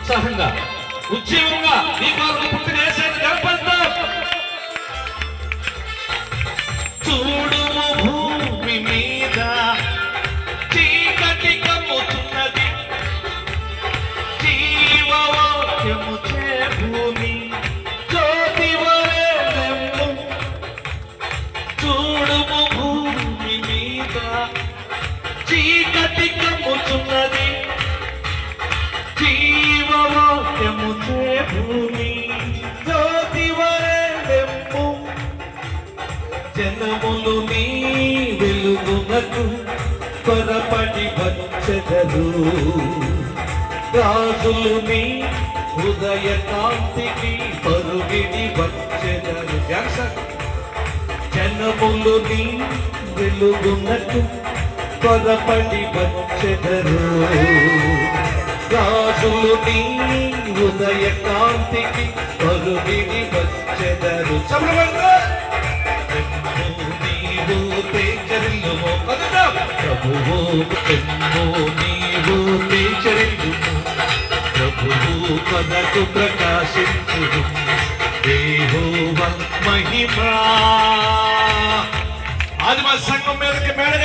ఉత్సాహంగా ఉద్యమంగా ఈ కాలకు పుట్టిన యేసయ్యను గణపడతాం. చూడుము భూమి మీద చీకటి కమ్ముతున్నది, జీవవాక్యము చే భూమి జ్యోతి వలె వెలుగు. చూడుము భూమి మీద చీకటి కమ్ముతున్నది, జీవవాక్యము చే భూమి జ్యోతి వలె వెలుగు. జనములు నీ వెలుగునకు త్వరపడి వచ్చెదరు, రాజులు నీ హృదయ కాంతికి పరుగిడి వచ్చెదరు. జనములు నీ వెలుగునకు త్వరపడి వచ్చెదరు, రాజులు నీ హృదయ కాంతికి పరుగిడి వచ్చెదరు. నీవు తేజరిల్లుము, ప్రభువు ఎన్నో నీవు తేజరిల్లుము, ప్రభువు కదకు ప్రకాశించును, యెహోవా మహిమా. ఆదిమ సంఘం మీదకి మేడ